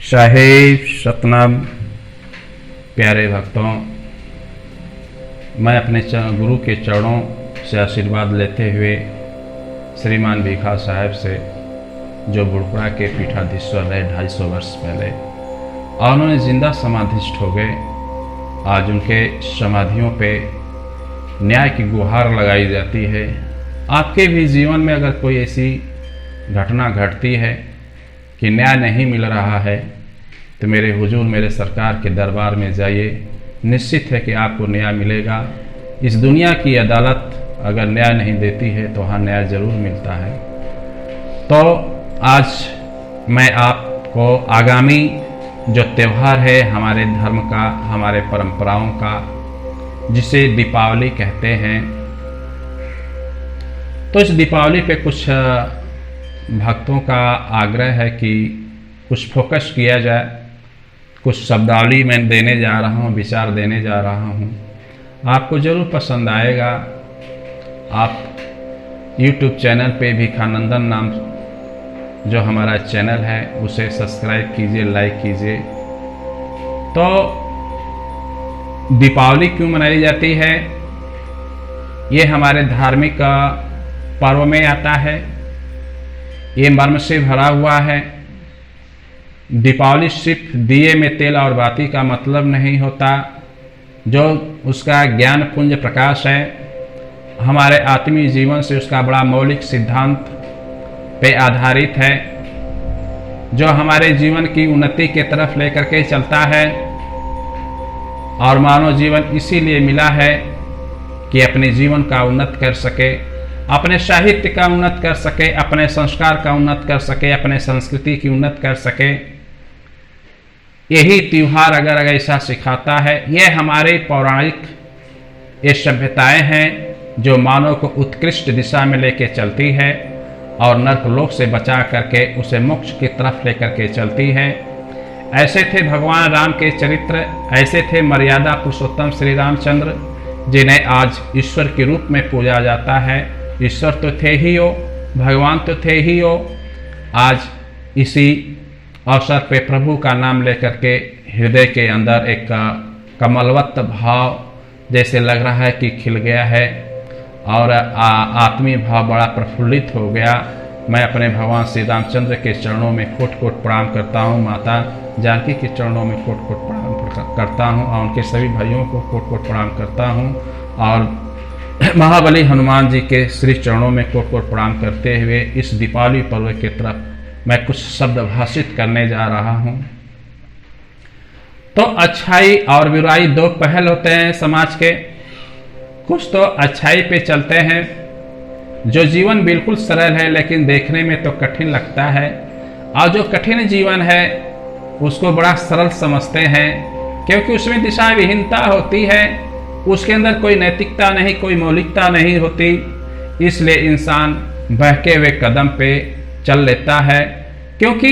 साहेब सतनाम। प्यारे भक्तों, मैं अपने गुरु के चरणों से आशीर्वाद लेते हुए श्रीमान भीखा साहब से, जो बुढ़पुरा के पीठाधीश्वर रहे 250 वर्ष पहले और उन्होंने जिंदा समाधिष्ठ हो गए। आज उनके समाधियों पे न्याय की गुहार लगाई जाती है। आपके भी जीवन में अगर कोई ऐसी घटना घटती है कि न्याय नहीं मिल रहा है, तो मेरे हुजूर, मेरे सरकार के दरबार में जाइए। निश्चित है कि आपको न्याय मिलेगा। इस दुनिया की अदालत अगर न्याय नहीं देती है तो वहाँ न्याय जरूर मिलता है। तो आज मैं आपको आगामी जो त्यौहार है हमारे धर्म का, हमारे परंपराओं का, जिसे दीपावली कहते हैं, तो इस दीपावली पे कुछ भक्तों का आग्रह है कि कुछ फोकस किया जाए। कुछ शब्दावली मैं देने जा रहा हूँ, विचार देने जा रहा हूँ, आपको ज़रूर पसंद आएगा। आप YouTube चैनल पे भिखानंदन नाम जो हमारा चैनल है उसे सब्सक्राइब कीजिए, लाइक कीजिए। तो दीपावली क्यों मनाई जाती है? ये हमारे धार्मिक पर्व में आता है। ये मर्म से भरा हुआ है। दीपावली सिर्फ दिए में तेल और बाती का मतलब नहीं होता। जो उसका ज्ञान पुंज प्रकाश है, हमारे आत्मीय जीवन से उसका बड़ा मौलिक सिद्धांत पे आधारित है, जो हमारे जीवन की उन्नति के तरफ लेकर के चलता है। और मानव जीवन इसीलिए मिला है कि अपने जीवन का उन्नत कर सके, अपने साहित्य का उन्नत कर सके, अपने संस्कार का उन्नत कर सके, अपने संस्कृति की उन्नत कर सके। यही त्योहार अगर ऐसा सिखाता है। यह हमारे पौराणिक ये सभ्यताएं हैं जो मानव को उत्कृष्ट दिशा में लेके चलती है और नरकलोक से बचा करके उसे मोक्ष की तरफ लेकर के चलती है। ऐसे थे भगवान राम के चरित्र, ऐसे थे मर्यादा पुरुषोत्तम श्री रामचंद्र, जिन्हें आज ईश्वर के रूप में पूजा जाता है। ईश्वर तो थे ही हो, भगवान तो थे ही हो। आज इसी अवसर पे प्रभु का नाम लेकर के हृदय के अंदर एक कमलवत्त भाव जैसे लग रहा है कि खिल गया है और आत्मीय भाव बड़ा प्रफुल्लित हो गया। मैं अपने भगवान श्री रामचंद्र के चरणों में कोट कोट प्रणाम करता हूँ, माता जानकी के चरणों में कोट कोट प्रणाम करता हूँ और उनके सभी भाइयों को कोट कोट प्रणाम करता हूँ और महाबली हनुमान जी के श्री चरणों में कोट कोट प्रणाम करते हुए इस दीपावली पर्व की तरफ मैं कुछ शब्द भाषित करने जा रहा हूँ। तो अच्छाई और बुराई दो पहल होते हैं समाज के। कुछ तो अच्छाई पे चलते हैं, जो जीवन बिल्कुल सरल है लेकिन देखने में तो कठिन लगता है, और जो कठिन जीवन है उसको बड़ा सरल समझते हैं, क्योंकि उसमें दिशा विहीनता होती है, उसके अंदर कोई नैतिकता नहीं, कोई मौलिकता नहीं होती। इसलिए इंसान बहके हुए कदम पे चल लेता है, क्योंकि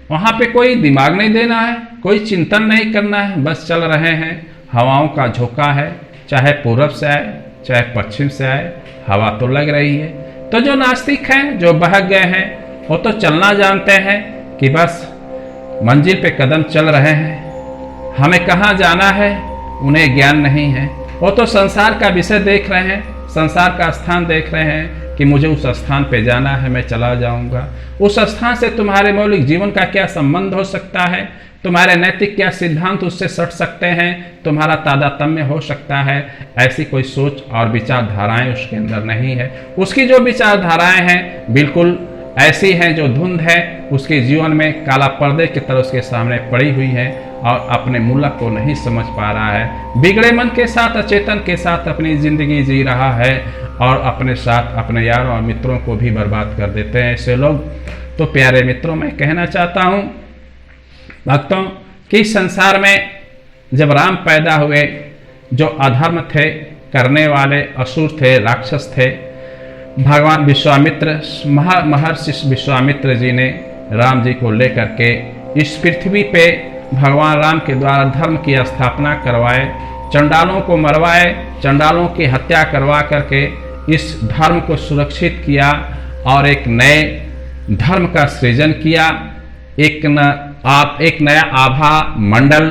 वहाँ पे कोई दिमाग नहीं देना है, कोई चिंतन नहीं करना है, बस चल रहे हैं। हवाओं का झोंका है, चाहे पूरब से आए चाहे पश्चिम से आए, हवा तो लग रही है। तो जो नास्तिक हैं, जो बहक गए हैं, वो तो चलना जानते हैं कि बस मंजिल पे कदम चल रहे हैं, हमें कहाँ जाना है उन्हें ज्ञान नहीं है। वो तो संसार का विषय देख रहे हैं, संसार का स्थान देख रहे हैं कि मुझे उस स्थान पे जाना है, मैं चला जाऊंगा। उस स्थान से तुम्हारे मौलिक जीवन का क्या संबंध हो सकता है? तुम्हारे नैतिक क्या सिद्धांत उससे सट सकते हैं? तुम्हारा तादात्म्य हो सकता है? ऐसी कोई सोच और विचारधाराएं उसके अंदर नहीं है। उसकी जो विचारधाराएं हैं बिल्कुल ऐसी हैं जो धुंध है, उसके जीवन में काला पर्दे की तरह उसके सामने पड़ी हुई है और अपने मूलक को नहीं समझ पा रहा है। बिगड़े मन के साथ, अचेतन के साथ अपनी जिंदगी जी रहा है और अपने साथ अपने यारों और मित्रों को भी बर्बाद कर देते हैं ऐसे लोग। तो प्यारे मित्रों, मैं कहना चाहता हूँ भक्तों कि संसार में जब राम पैदा हुए, जो अधर्म थे करने वाले, असुर थे, राक्षस थे, भगवान विश्वामित्र, महर्षि विश्वामित्र जी ने राम जी को लेकर के इस पृथ्वी पे भगवान राम के द्वारा धर्म की स्थापना करवाए, चंडालों को मरवाए, चंडालों की हत्या करवा करके इस धर्म को सुरक्षित किया और एक नए धर्म का सृजन किया। एक न आप एक नया आभा मंडल,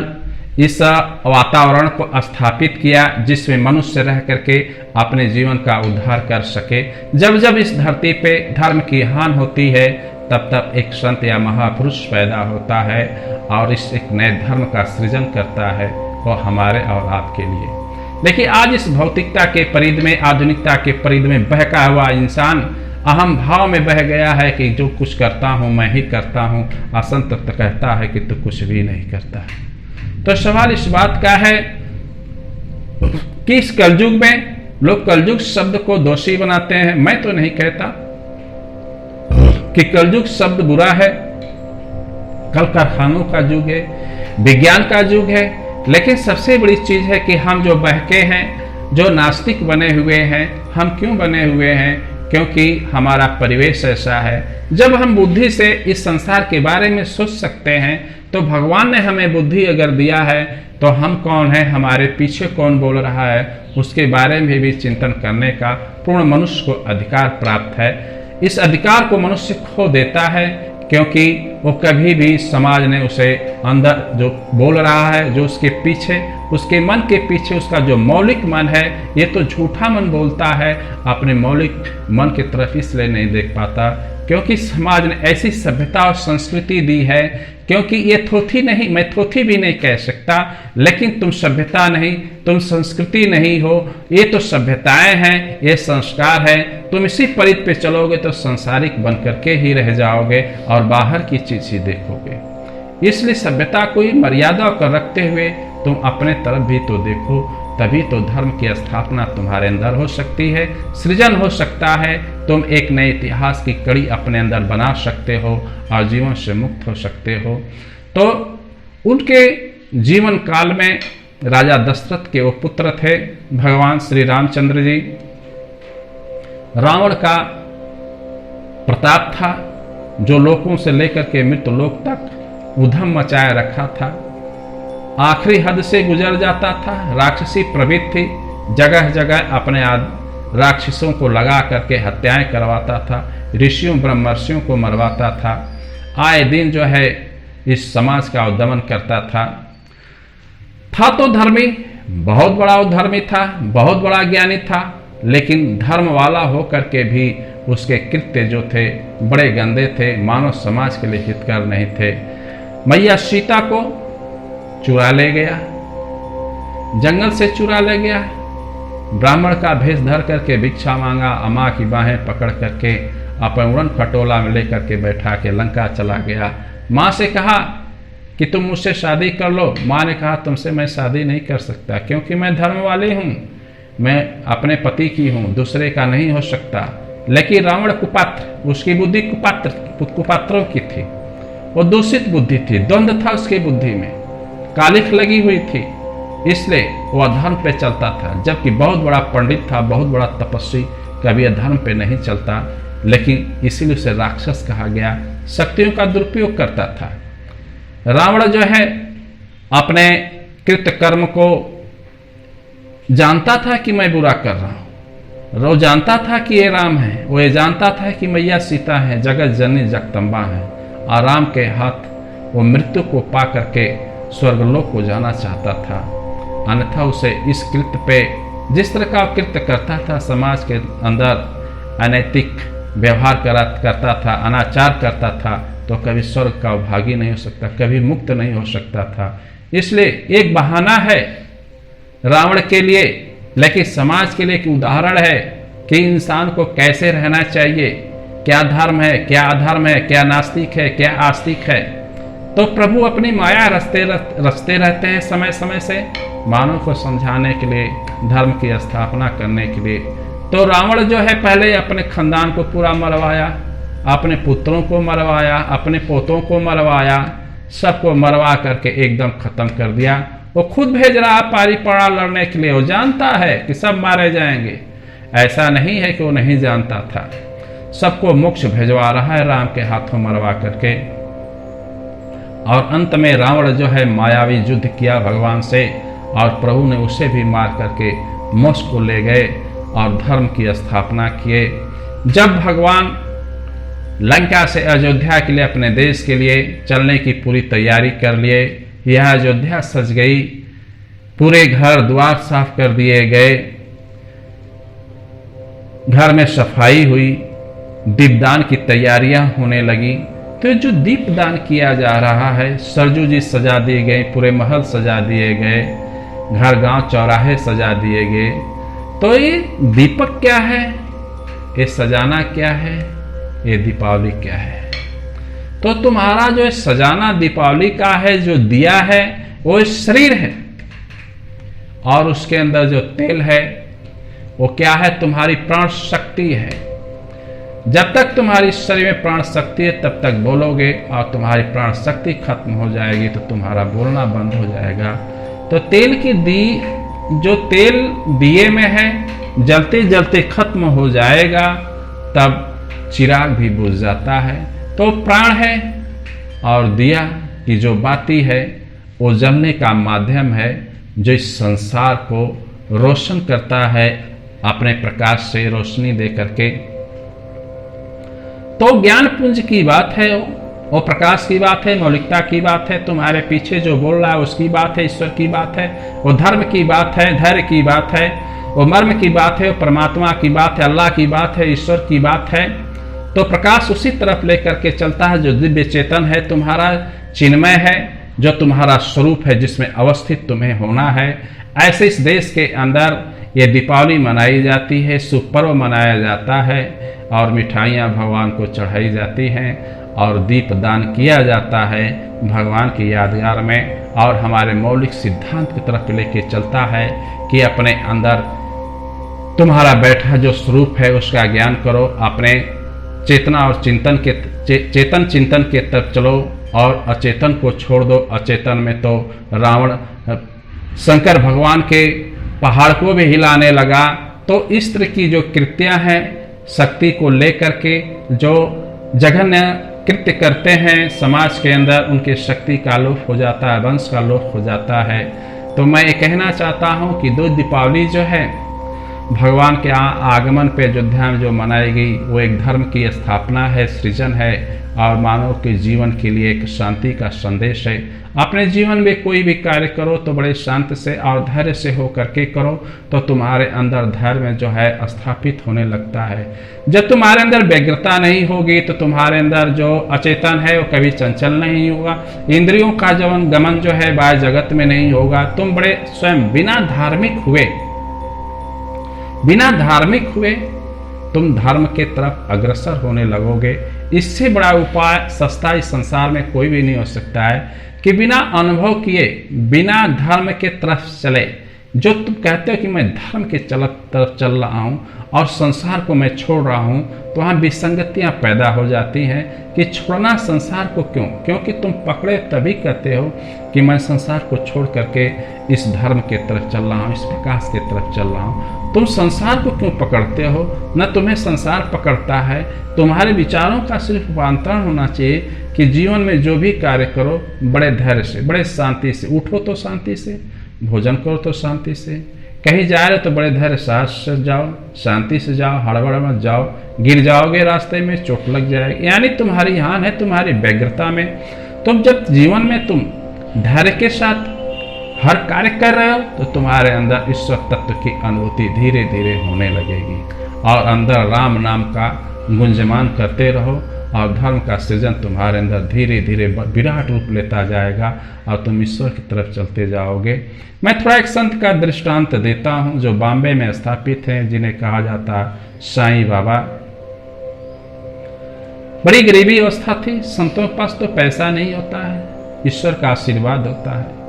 इस वातावरण को स्थापित किया जिसमें मनुष्य रह करके अपने जीवन का उद्धार कर सके। जब जब इस धरती पे धर्म की हानि होती है तब तब एक संत या महापुरुष पैदा होता है और इस एक नए धर्म का सृजन करता है, वो हमारे और आपके लिए। देखिए, आज इस भौतिकता के परिध में, आधुनिकता के परिध में बहका हुआ इंसान अहम भाव में बह गया है कि जो कुछ करता हूँ मैं ही करता हूँ। असंत तो कहता है कि तू कुछ भी नहीं करता है। तो सवाल इस बात का है कि इस कलयुग में लोग कलयुग शब्द को दोषी बनाते हैं। मैं तो नहीं कहता कि कलयुग शब्द बुरा है। कल कारखानों का युग है, विज्ञान का युग है, लेकिन सबसे बड़ी चीज है कि हम जो बहके हैं, जो नास्तिक बने हुए हैं, हम क्यों बने हुए हैं? क्योंकि हमारा परिवेश ऐसा है। जब हम बुद्धि से इस संसार के बारे में सोच सकते हैं तो भगवान ने हमें बुद्धि अगर दिया है तो हम कौन है, हमारे पीछे कौन बोल रहा है, उसके बारे में भी चिंतन करने का पूर्ण मनुष्य को अधिकार प्राप्त है। इस अधिकार को मनुष्य खो देता है क्योंकि वो कभी भी समाज ने उसे अंदर जो बोल रहा है, जो उसके पीछे, उसके मन के पीछे उसका जो मौलिक मन है, ये तो झूठा मन बोलता है, अपने मौलिक मन की तरफ इसलिए नहीं देख पाता क्योंकि समाज ने ऐसी सभ्यता और संस्कृति दी है। क्योंकि ये थोथी नहीं, मैं थोथी भी नहीं कह सकता, लेकिन तुम सभ्यता नहीं, तुम संस्कृति नहीं हो, ये तो सभ्यताएं हैं, ये संस्कार है। तुम इसी परिध पे चलोगे तो संसारिक बन करके ही रह जाओगे और बाहर की चीज ही देखोगे। इसलिए सभ्यता को मर्यादा कर रखते हुए तुम अपने तरफ भी तो देखो, तभी तो धर्म की स्थापना तुम्हारे अंदर हो सकती है, सृजन हो सकता है। तुम एक नए इतिहास की कड़ी अपने अंदर बना सकते हो और जीवन से मुक्त हो सकते हो। तो उनके जीवन काल में राजा दशरथ के वो पुत्र थे भगवान श्री रामचंद्र जी। रावण का प्रताप था जो लोकों से लेकर के मृत्यु लोक तक उधम मचाए रखा था, आखिरी हद से गुजर जाता था। राक्षसी प्रवृत्ति, जगह जगह अपने राक्षसों को लगा करके हत्याएं करवाता था, ऋषियों ब्रह्मर्षियों को मरवाता था, आए दिन जो है इस समाज का उद्दमन करता था तो धर्मी, बहुत बड़ा उद्धर्मी था, बहुत बड़ा ज्ञानी था, लेकिन धर्म वाला हो करके भी उसके कृत्य जो थे बड़े गंदे थे, मानव समाज के लिए हितकर नहीं थे। मैया सीता को चुरा ले गया, जंगल से चुरा ले गया, ब्राह्मण का भेष धर करके भिक्षा मांगा, अम्मा की बाहें पकड़ करके अपन उड़न खटोला में लेकर के बैठा के लंका चला गया। माँ से कहा कि तुम मुझसे शादी कर लो। माँ ने कहा तुमसे मैं शादी नहीं कर सकता क्योंकि मैं धर्म वाली हूँ, मैं अपने पति की हूँ, दूसरे का नहीं हो सकता। लेकिन रावण कुपात्र, उसकी बुद्धि कुपात्रों की थी, वो दूषित बुद्धि थी, द्वंद्व था उसकी बुद्धि में, कालिख लगी हुई थी, इसलिए वो अधर्म पे चलता था। जबकि बहुत बड़ा पंडित था, बहुत बड़ा तपस्वी, कभी अधर्म पे नहीं चलता, लेकिन इसीलिए उसे राक्षस कहा गया, शक्तियों का दुरुपयोग करता था। रावण जो है अपने कृत कर्म को जानता था कि मैं बुरा कर रहा हूं, वो जानता था कि ये राम है, वो ये जानता था कि मैया सीता है, जगत जननी जगदम्बा है, और राम के हाथ वो मृत्यु को पा करके स्वर्गलोक को जाना चाहता था। अन्यथा उसे इस कृत्य पे जिस तरह का कृत्य करता था, समाज के अंदर अनैतिक व्यवहार करता था, अनाचार करता था, तो कभी स्वर्ग का भागी नहीं हो सकता, कभी मुक्त नहीं हो सकता था। इसलिए एक बहाना है रावण के लिए, लेकिन समाज के लिए एक उदाहरण है कि इंसान को कैसे रहना चाहिए, क्या धर्म है, क्या अधर्म है, क्या नास्तिक है, क्या आस्तिक है। तो प्रभु अपनी माया रचते रहते हैं समय समय से मानव को समझाने के लिए, धर्म की स्थापना करने के लिए। तो रावण जो है पहले अपने खानदान को पूरा मरवाया, अपने पुत्रों को मरवाया, अपने पोतों को मरवाया, सबको मरवा करके एकदम खत्म कर दिया। वो खुद भेज रहा पारी पड़ा लड़ने के लिए, वो जानता है कि सब मारे जाएंगे, ऐसा नहीं है कि वो नहीं जानता था। सबको मोक्ष भेजवा रहा है राम के हाथों मरवा करके। और अंत में रावण जो है मायावी युद्ध किया भगवान से, और प्रभु ने उसे भी मार करके मोक्ष को ले गए और धर्म की स्थापना किए। जब भगवान लंका से अयोध्या के लिए, अपने देश के लिए चलने की पूरी तैयारी कर लिए। यह अयोध्या सज गई, पूरे घर द्वार साफ कर दिए गए, घर में सफाई हुई, दीपदान की तैयारियां होने लगी। तो जो दीपदान किया जा रहा है, सरजू जी सजा दिए गए, पूरे महल सजा दिए गए, घर गांव चौराहे सजा दिए गए। तो ये दीपक क्या है, ये सजाना क्या है, ये दीपावली क्या है? तो तुम्हारा जो सजाना दीपावली का है, जो दिया है वो शरीर है, और उसके अंदर जो तेल है वो क्या है, तुम्हारी प्राण शक्ति है। जब तक तुम्हारी शरीर में प्राण शक्ति है तब तक बोलोगे, और तुम्हारी प्राण शक्ति खत्म हो जाएगी तो तुम्हारा बोलना बंद हो जाएगा। तो तेल की जो तेल दिए में है, जलते जलते खत्म हो जाएगा, तब चिराग भी बुझ जाता है। तो प्राण है, और दिया की जो बाती है वो जलने का माध्यम है, जो इस संसार को रोशन करता है अपने प्रकाश से रोशनी दे करके। तो ज्ञान पुंज की बात है, वो प्रकाश की बात है, मौलिकता की बात है, तुम्हारे पीछे जो बोल रहा है उसकी बात है, ईश्वर की बात है, वो धर्म की बात है, धैर्य की बात है, वो मर्म की बात है, वो परमात्मा की बात है, अल्लाह की बात है, ईश्वर की बात है। तो प्रकाश उसी तरफ लेकर के चलता है जो दिव्य चेतन है, तुम्हारा चिन्मय है, जो तुम्हारा स्वरूप है, जिसमें अवस्थित तुम्हें होना है। ऐसे इस देश के अंदर ये दीपावली मनाई जाती है, शुभ पर्व मनाया जाता है, और मिठाइयाँ भगवान को चढ़ाई जाती हैं, और दीप दान किया जाता है भगवान की यादगार में, और हमारे मौलिक सिद्धांत की तरफ लेके चलता है कि अपने अंदर तुम्हारा बैठा जो स्वरूप है उसका ज्ञान करो, अपने चेतना और चिंतन के चेतन चिंतन के तरफ चलो, और अचेतन को छोड़ दो। अचेतन में तो रावण शंकर भगवान के पहाड़ को भी हिलाने लगा। तो इस तरह की जो कृत्यां हैं, शक्ति को लेकर के जो जघन्य कृत्य करते हैं समाज के अंदर, उनके शक्ति का लोप हो जाता है, वंश का लोप हो जाता है। तो मैं ये कहना चाहता हूँ कि दो दीपावली जो है भगवान के आगमन पे अयोध्या में जो मनाई गई, वो एक धर्म की स्थापना है, सृजन है, और मानव के जीवन के लिए एक शांति का संदेश है। अपने जीवन में कोई भी कार्य करो तो बड़े शांत से और धैर्य से हो करके करो, तो तुम्हारे अंदर धैर्य जो है स्थापित होने लगता है। जब तुम्हारे अंदर व्यग्रता नहीं होगी तो तुम्हारे अंदर जो अचेतन है वो कभी चंचल नहीं होगा, इंद्रियों का जवन गमन जो है बाह्य जगत में नहीं होगा। तुम बड़े स्वयं बिना धार्मिक हुए तुम धर्म के तरफ अग्रसर होने लगोगे। इससे बड़ा उपाय सस्ता इस संसार में कोई भी नहीं हो सकता है कि बिना अनुभव किए, बिना धर्म के तरफ चले। जो तुम कहते हो कि मैं धर्म के तरफ चल रहा हूँ और संसार को मैं छोड़ रहा हूँ, तो वहाँ विसंगतियाँ पैदा हो जाती हैं कि छोड़ना संसार को क्यों? क्योंकि तुम पकड़े तभी कहते हो कि मैं संसार को छोड़ करके इस धर्म के तरफ चल रहा हूँ, इस प्रकाश के तरफ चल रहा हूँ। तुम संसार को क्यों पकड़ते हो? न तुम्हें संसार पकड़ता है, तुम्हारे विचारों का सिर्फ रूपांतरण होना चाहिए कि जीवन में जो भी कार्य करो बड़े धैर्य से, बड़े शांति से। उठो तो शांति से, भोजन करो तो शांति से, कहीं जा रहे तो बड़े धैर्य से जाओ, शांति से जाओ, हड़बड़ मत जाओ। गिर जाओगे रास्ते में, चोट लग जाएगी। यानी तुम्हारी हान है तुम्हारी व्यग्रता में। तुम जब जीवन में तुम धैर्य के साथ हर कार्य कर रहे हो तो तुम्हारे अंदर ईश्वर तत्व की अनुभूति धीरे धीरे होने लगेगी, और अंदर राम नाम का गुंजमान करते रहो, और धर्म का सृजन तुम्हारे अंदर धीरे धीरे विराट रूप लेता जाएगा, और तुम ईश्वर की तरफ चलते जाओगे। मैं थोड़ा एक संत का दृष्टांत देता हूँ जो बॉम्बे में स्थापित हैं, जिन्हें कहा जाता है साईं बाबा। बड़ी गरीबी अवस्था थी, संतों के पास तो पैसा नहीं होता है, ईश्वर का आशीर्वाद होता है।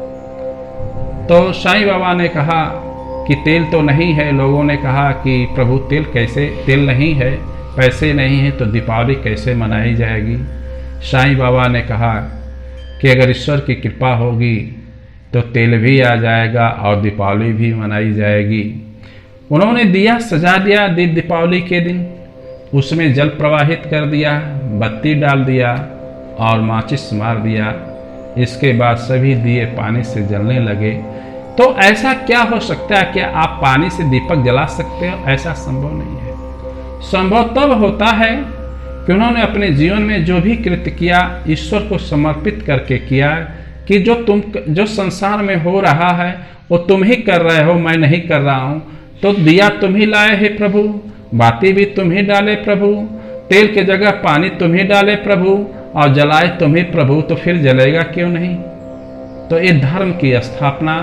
तो साईं बाबा ने कहा कि तेल तो नहीं है। लोगों ने कहा कि प्रभु तेल नहीं है, पैसे नहीं है, तो दीपावली कैसे मनाई जाएगी? साईं बाबा ने कहा कि अगर ईश्वर की कृपा होगी तो तेल भी आ जाएगा और दीपावली भी मनाई जाएगी। उन्होंने दिया सजा दिया दीपावली के दिन, उसमें जल प्रवाहित कर दिया, बत्ती डाल दिया और माचिस मार दिया। इसके बाद सभी दिए पानी से जलने लगे। तो ऐसा क्या हो सकता है? क्या आप पानी से दीपक जला सकते हो? ऐसा संभव नहीं है। संभव तब होता है कि उन्होंने अपने जीवन में जो भी कृत्य किया ईश्वर को समर्पित करके किया, कि जो संसार में हो रहा है वो तुम ही कर रहे हो, मैं नहीं कर रहा हूँ। तो दिया तुम ही लाए हे प्रभु, बाती भी तुम ही डाले प्रभु, तेल के जगह पानी तुम ही डाले प्रभु, और जलाए तुम ही प्रभु, तो फिर जलेगा क्यों नहीं। तो ये धर्म की स्थापना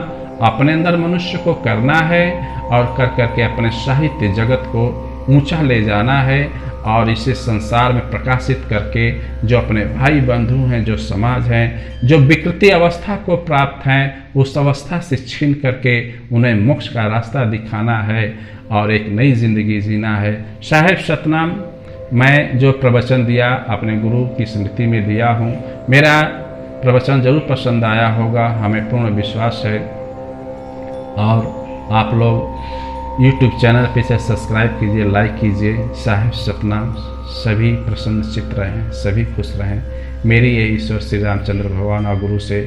अपने अंदर मनुष्य को करना है और कर करके अपने साहित्य जगत को ऊंचा ले जाना है, और इसे संसार में प्रकाशित करके जो अपने भाई बंधु हैं, जो समाज हैं, जो विकृति अवस्था को प्राप्त हैं, उस अवस्था से छीन करके उन्हें मोक्ष का रास्ता दिखाना है और एक नई जिंदगी जीना है। साहेब सतनाम मैं जो प्रवचन दिया अपने गुरु की स्मृति में दिया हूँ। मेरा प्रवचन जरूर पसंद आया होगा, हमें पूर्ण विश्वास है। और आप लोग YouTube चैनल पे से सब्सक्राइब कीजिए, लाइक कीजिए। साहेब सतनाम सभी प्रसन्न चित्त रहें, सभी खुश रहें। मेरी ये ईश्वर श्री रामचंद्र भगवान और गुरु से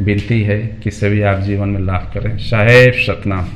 विनती है कि सभी आप जीवन में लाभ करें। साहेब सतनाम।